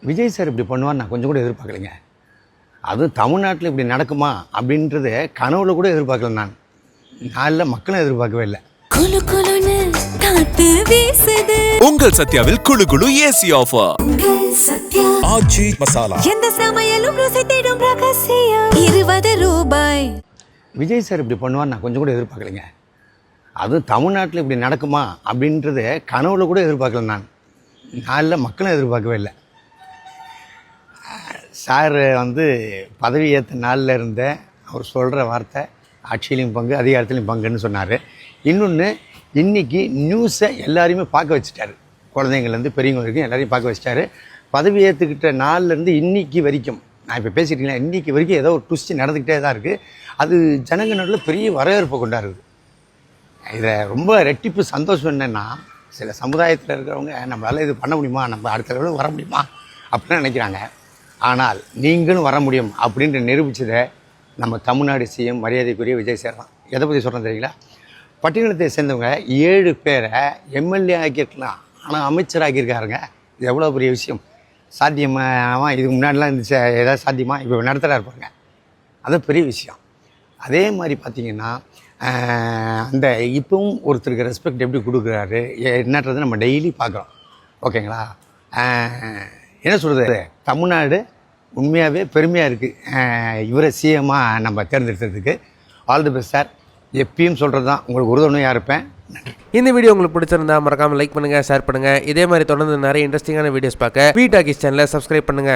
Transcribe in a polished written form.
Vijay sir இப்படி பண்ணுவான்னு நான் கொஞ்சம் கூட எதிர்பார்க்கலைங்க. அதுவும் தமிழ்நாட்டில் இப்படி நடக்குமா அப்படின்றது கனவுல கூட எதிர்பார்க்கல. நான் நாளில் மக்களும் எதிர்பார்க்கவே இல்லை. குளு குளுன்னு காத்து வீசுது. உங்கள் சத்யாவில் குளு குளு ஏசி ஆஃபர். சத்யா ஆச்சி மசாலா. எந்த சமையலும் ருசி தேடும் ரகசியம் 20 ரூபாய். விஜய் சார் இப்படி பண்ணுவான்னு நான் கொஞ்சம் கூட எதிர்பார்க்கலைங்க. அதுவும் தமிழ்நாட்டில் இப்படி நடக்குமா அப்படின்றது கனவுல கூட எதிர்பார்க்கல. நான் நாளில் மக்களும் எதிர்பார்க்கவே இல்லை. சார் பதவி ஏற்ற நாளில் இருந்த அவர் சொல்கிற வார்த்தை ஆட்சியிலையும் பங்கு அதிகாரத்துலையும் பங்குன்னு சொன்னார். இன்னொன்று, இன்றைக்கி நியூஸை எல்லாரையுமே பார்க்க வச்சுட்டாரு. குழந்தைங்கள்லேருந்து பெரியவங்க வரைக்கும் எல்லாரையும் பார்க்க வச்சுட்டாரு. பதவி ஏற்றுக்கிட்ட நாள்லேருந்து இன்றைக்கி வரைக்கும், நான் இப்போ பேசிக்கிட்டீங்களா, இன்றைக்கி வரைக்கும் ஏதோ ஒரு ட்விஸ்ட் நடந்துக்கிட்டே தான் இருக்குது. அது ஜனங்க நடுவில் பெரிய வரவேற்பை கொண்டாடுது. இதில் ரொம்ப ரெட்டிப்பு சந்தோஷம் என்னென்னா, சில சமுதாயத்தில் இருக்கிறவங்க நம்மளால் இது பண்ண முடியுமா, நம்ம அடுத்த லெவலுக்கு வர முடியுமா அப்படின்னு நினைக்கிறாங்க. ஆனால் நீங்களும் வர முடியும் அப்படின்ற நிரூபித்ததை நம்ம தமிழ்நாடு சிஎம் மரியாதைக்குரிய விஜய் சார் தான். எதை பற்றி சொல்கிறேன் தெரியுங்களா? பட்டியலத்தை சேர்ந்தவங்க 7 பேரை எம்எல்ஏ ஆக்கியிருக்கலாம், ஆனால் அமைச்சராகியிருக்காருங்க. இது எவ்வளோ பெரிய விஷயம். சாத்தியமாக இதுக்கு முன்னாடிலாம் இருந்துச்சு, ஏதாவது சாத்தியமாக இப்போ நடத்துகிறா இருப்பாங்க. அது பெரிய விஷயம். அதே மாதிரி பார்த்திங்கன்னா, அந்த இப்பவும் ஒருத்தருக்கு ரெஸ்பெக்ட் எப்படி கொடுக்குறாரு என்னன்றது நம்ம டெய்லி பார்க்குறோம். ஓகேங்களா? என்ன சொல்கிறது, தமிழ்நாடு உண்மையாகவே பெருமையாக இருக்குது இவரை சிஎம்மாக நம்ம தேர்ந்தெடுத்ததுக்கு. All the best sir. எப்பயும் சொல்கிறது தான், உங்களுக்கு உறுதுணையாக இருப்பேன். இந்த வீடியோ உங்களுக்கு பிடிச்சிருந்தா மறக்காமல் லைக் பண்ணுங்கள், ஷேர் பண்ணுங்கள். இதே மாதிரி தொடர்ந்து நிறைய இன்ட்ரெஸ்டிங்கான வீடியோஸ் பார்க்க வி டாக்கீஸ் சேனலை சப்ஸ்கிரைப் பண்ணுங்கள்.